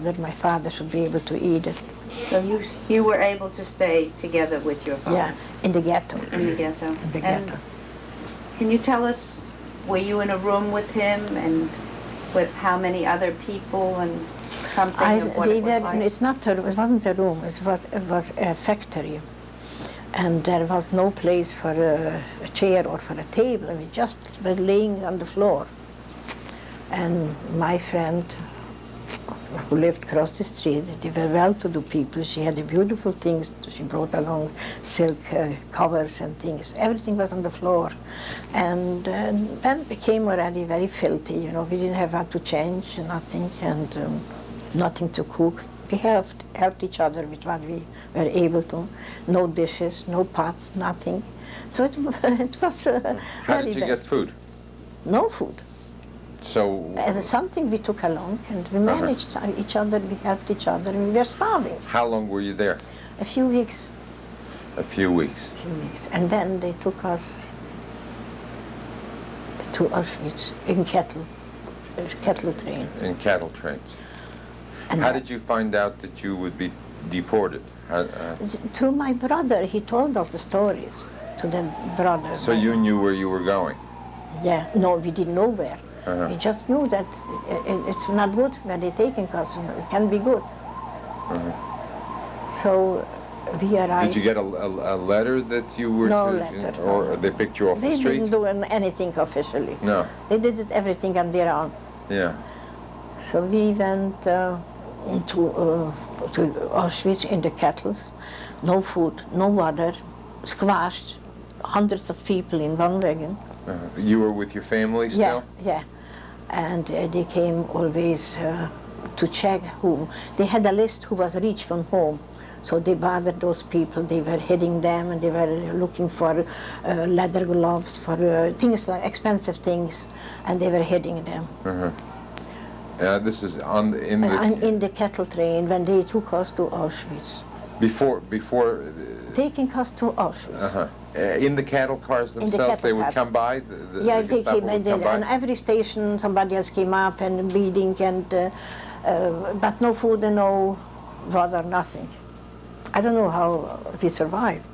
that my father should be able to eat it. So you were able to stay together with your father? Yeah, in the ghetto. In the ghetto. In the And ghetto. can you tell us, were you in a room with him and with how many other people and something of what it was like? It wasn't a room, it was a factory. And there was no place for a chair or for a table. We just were laying on the floor. And my friend, who lived across the street, they were well-to-do people. She had the beautiful things. She brought along silk covers and things. Everything was on the floor. And then it became already very filthy. You know, we didn't have how to change, nothing, and nothing to cook. We helped each other with what we were able to. No dishes, no pots, nothing. So it was How did you get food? No food. So It was something we took along, and we managed each other, we helped each other, and we were starving. how long were you there? A few weeks. A few weeks. And then they took us to Auschwitz in cattle train. In cattle trains. And How did you find out that you would be deported? Through my brother, he told us the stories, to the brother. So you knew where you were going? Yeah, no, we didn't know where. We just knew that it's not good when they're taking us, it can be good. So we arrived. Did you get a letter that you were No to, letter, or no. they picked you off the They street? didn't do anything officially. No. They did it everything on their own. Yeah. So we went to Auschwitz in the kettles. No food, no water, squashed, hundreds of people in one wagon. You were with your family still? Yeah. And they came always to check who. They had a list who was reached from home. So they bothered those people, they were hitting them, and they were looking for leather gloves, for things like expensive things, and they were hitting them. This is in the cattle train when they took us to Auschwitz. Before Taking us to Auschwitz. In the cattle cars themselves, they would come by? Yeah, the they Gestapo came, would and come by? on every station somebody else came up and bleeding, and but no food and no water, nothing. I don't know how we survived.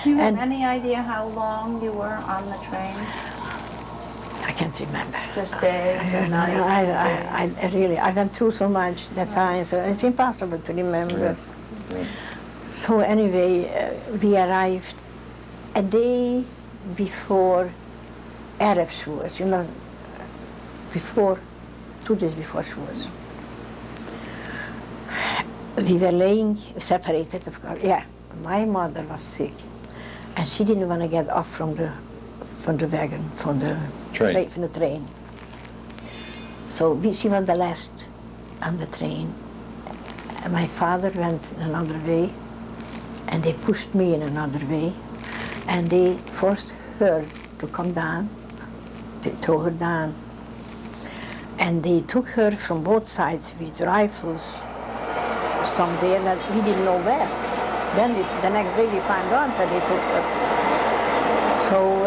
Do you have any idea how long you were on the train? I can't remember. Just days or nights? I went through so much that time, so it's impossible to remember. So anyway, we arrived a day before Erev Shavuos, you know, 2 days before Shavuos. We were laying separated, of course. Yeah, my mother was sick, and she didn't want to get off from the wagon, from the train. So she was the last on the train. And my father went in another way, and they pushed me in another way, and they forced her to come down, to throw her down. And they took her from both sides with rifles, some there that we didn't know where. Then the next day we found out that they took her. So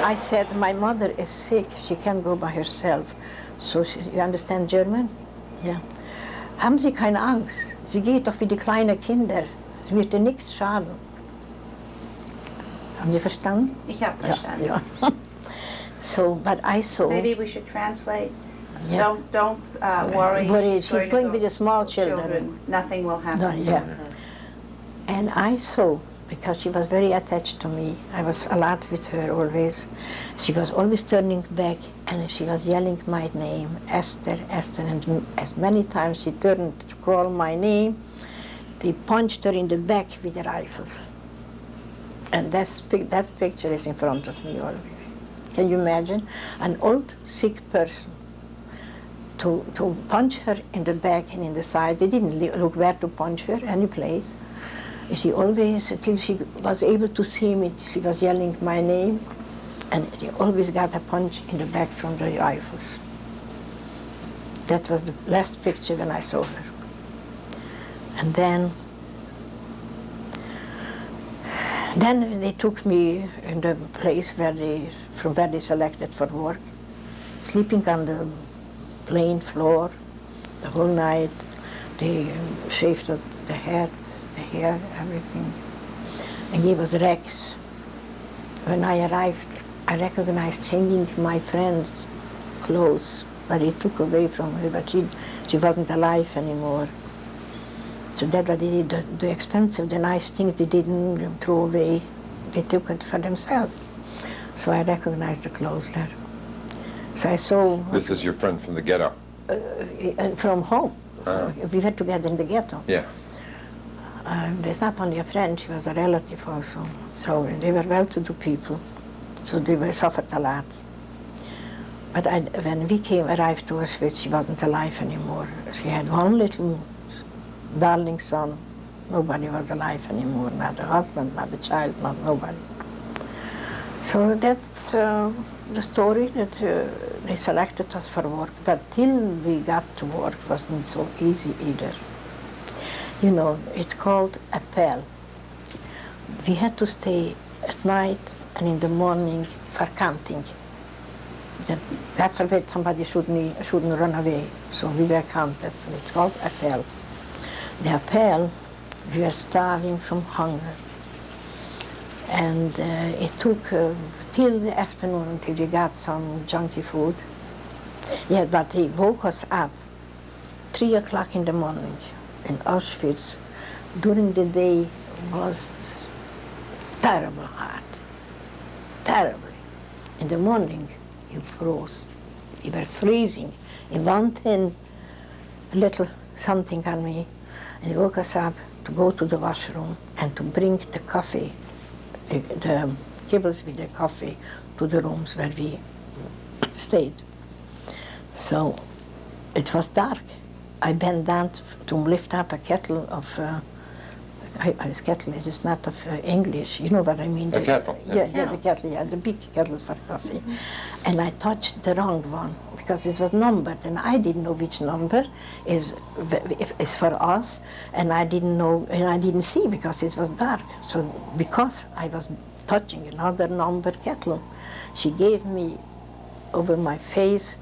I said, my mother is sick, she can't go by herself. So you understand German? Ja. Haben Sie keine Angst? Sie geht doch wie die kleinen Kinder. Sie wird dir nichts schaden. Haben Sie verstanden? Ich habe verstanden. Ja. So, but I saw. Maybe we should translate. Yeah. Don't worry. She's going with the small children. Nothing will happen. No, yeah. And I saw, because she was very attached to me, I was a lot with her always. She was always turning back, and she was yelling my name, Esther, Esther, and as many times she turned to call my name, they punched her in the back with the rifles. And that picture is in front of me always. Can you imagine? An old, sick person to punch her in the back and in the side. They didn't look where to punch her, any place. She always, until she was able to see me, she was yelling my name, and she always got a punch in the back from the rifles. That was the last picture when I saw her. And then they took me in the place from where they selected for work, sleeping on the plain floor, the whole night. They shaved the head, the hair, everything, and gave us rags. When I arrived, I recognized hanging my friend's clothes, but they took away from her, but she wasn't alive anymore. So that what they did, the expensive, the nice things they didn't throw away, they took it for themselves. So I recognized the clothes there. So I saw... This is your friend from the ghetto? From home. We were together in the ghetto. Yeah. There's not only a friend, she was a relative also. So they were well-to-do people, so they were suffered a lot. But when we arrived to Auschwitz, she wasn't alive anymore. She had one little darling son. Nobody was alive anymore, not the husband, not the child, not nobody. So that's the story that they selected us for work. But till we got to work, it wasn't so easy either. You know, it's called appel. We had to stay at night and in the morning for counting. That forbid somebody shouldn't run away, so we were counted. It's called appel. The appel, we were starving from hunger. And it took till the afternoon until we got some junky food. Yeah, but they woke us up 3 o'clock in the morning in Auschwitz. During the day was terrible hot, terribly. In the morning, you froze. You were freezing. He wanted a little something on me, and he woke us up to go to the washroom and to bring the coffee, the kibbles with the coffee, to the rooms where we stayed. So it was dark. I bent down to lift up a kettle of, this kettle is not of English, you know what I mean? A kettle? Yeah, the kettle, yeah, the big kettles for coffee. And I touched the wrong one, because it was numbered, and I didn't know which number is for us, and I didn't know, and I didn't see because it was dark. So because I was touching another number kettle, she gave me over my face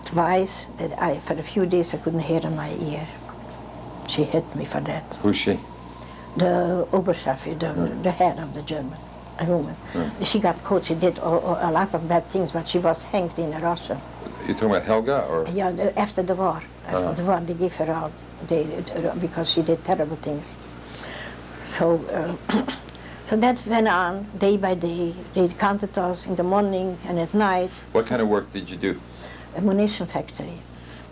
twice that for a few days I couldn't hear in my ear. She hit me for that. Who's she? The Oberchef, the head of the German, a woman. She got caught. She did a lot of bad things, but she was hanged in Russia. You're talking about Helga, or? Yeah, after the war. After the war, they gave her out because she did terrible things. So, so that went on day by day. They counted us in the morning and at night. What kind of work did you do? A munition factory.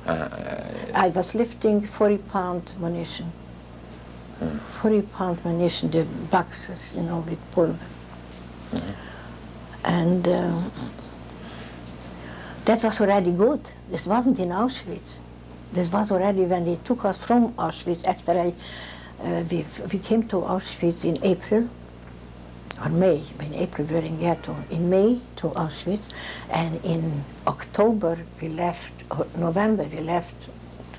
I was lifting 40-pound munition. 40-pound munition, the boxes, you know, with pulver. And that was already good. This wasn't in Auschwitz. This was already when they took us from Auschwitz. After we came to Auschwitz in April, or May. In April we were in ghetto. In May to Auschwitz, and in October we left, or November we left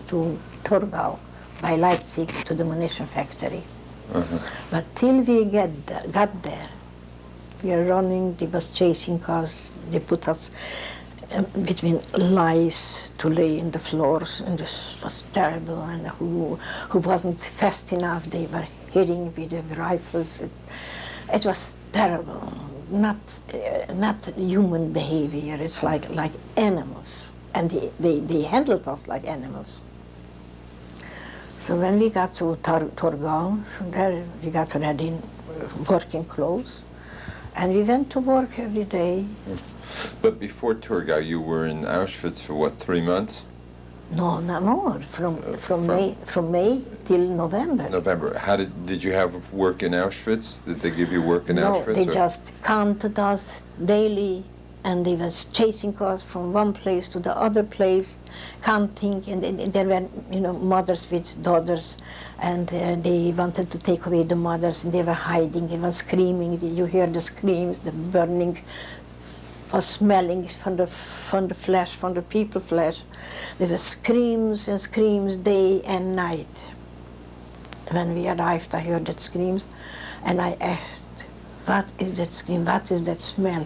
to Torgau by Leipzig to the munition factory. But till we got there, we were running, they was chasing us, they put us between lice to lay in the floors, and this was terrible, and who wasn't fast enough, they were hitting with the rifles. It was terrible, not human behavior. It's like animals, and they handled us like animals. So when we got to Torgau, so there we got ready in working clothes, and we went to work every day. But before Torgau, you were in Auschwitz for what, 3 months? No, not more. From May till November. November. How did you have work in Auschwitz? Did they give you work in Auschwitz? No, they just counted us daily, and they was chasing us from one place to the other place, counting, and there were, you know, mothers with daughters, and they wanted to take away the mothers, and they were hiding, they were screaming. You hear the screams, the burning, was smelling from the flesh, from the people flesh. There were screams and screams day and night. When we arrived, I heard that screams, and I asked, what is that scream, what is that smell?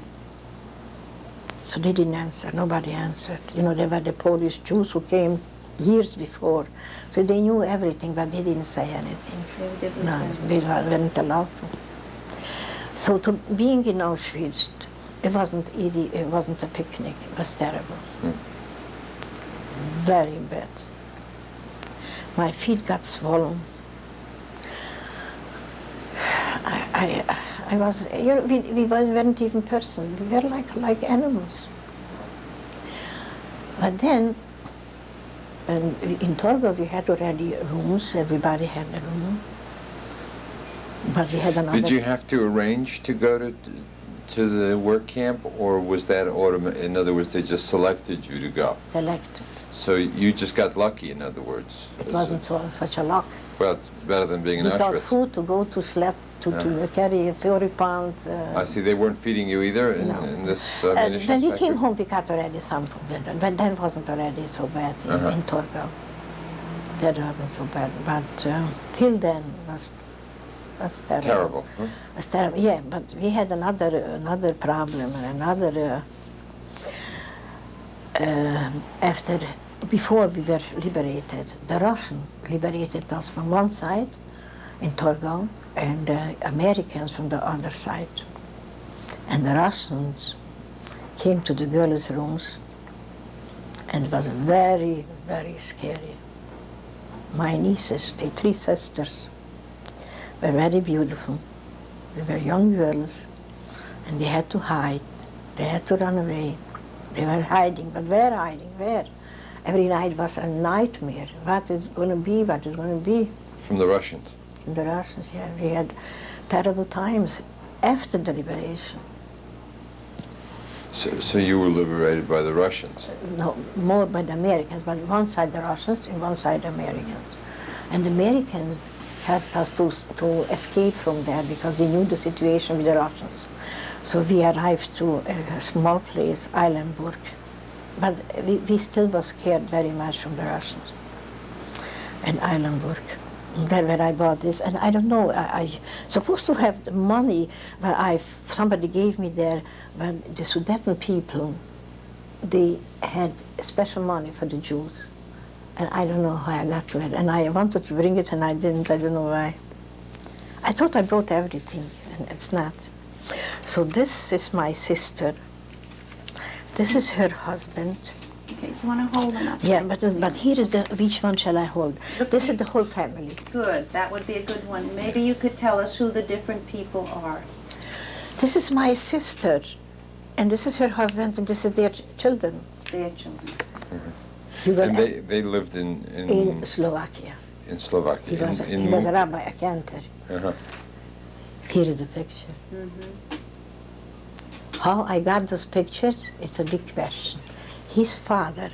So they didn't answer, nobody answered. You know, there were the Polish Jews who came years before. So they knew everything, but they didn't say anything. They didn't No, say they weren't allowed to. So being in Auschwitz, it wasn't easy, it wasn't a picnic, it was terrible. Very bad. My feet got swollen. I was, you know, we weren't even persons, we were like animals. But then, and in Torgau we had already rooms, everybody had a room. But we had another. Did you have to arrange to go to the work camp, or was that automatic? In other words, they just selected you to go? Selected. So you just got lucky, in other words? It wasn't such a luck. Well, it's better than being in Auschwitz. Without food, to go to sleep, to carry a 40-pound... I see, they weren't feeding you either in, no. in this munitions When we factory? came home, we got already some food, but that wasn't already so bad in Torgau. That wasn't so bad, but till then was terrible. Terrible, huh? It was terrible, yeah, but we had another problem, and another... before we were liberated, the Russians liberated us from one side in Torgau, and the Americans from the other side. And the Russians came to the girls' rooms, and it was very, very scary. My nieces, the 3 sisters, were very beautiful. They were young girls, and they had to hide. They had to run away. They were hiding, but where hiding? Where? Every night was a nightmare. What is going to be? What is going to be? From the Russians? From the Russians, yeah. We had terrible times after the liberation. So you were liberated by the Russians? No, more by the Americans, but one side the Russians and one side the Americans. And the Americans helped us to escape from there because they knew the situation with the Russians. So we arrived to a small place, Eilenburg, but we still was scared very much from the Russians. And Eilenburg, there where I bought this, and I don't know, I supposed to have the money, but somebody gave me there, but the Sudeten people, they had special money for the Jews. And I don't know how I got to it, and I wanted to bring it and I didn't, I don't know why. I thought I brought everything, and it's not. So this is my sister. This is her husband. Okay, you want to hold them up? Yeah, but here is which one shall I hold? This is the whole family. Good, that would be a good one. Maybe you could tell us who the different people are. This is my sister, and this is her husband, and this is their children. Their children. And they lived in Slovakia. In Slovakia. He was a rabbi, a cantor. Here is the picture. How I got those pictures, it's a big question. His father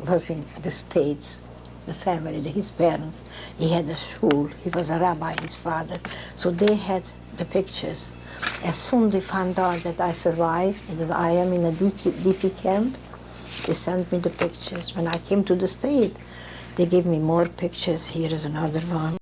was in the States, the family, his parents. He had a shul, he was a rabbi, his father. So they had the pictures. As soon as they found out that I survived and that I am in a DP camp, they sent me the pictures. When I came to the States, they gave me more pictures. Here is another one.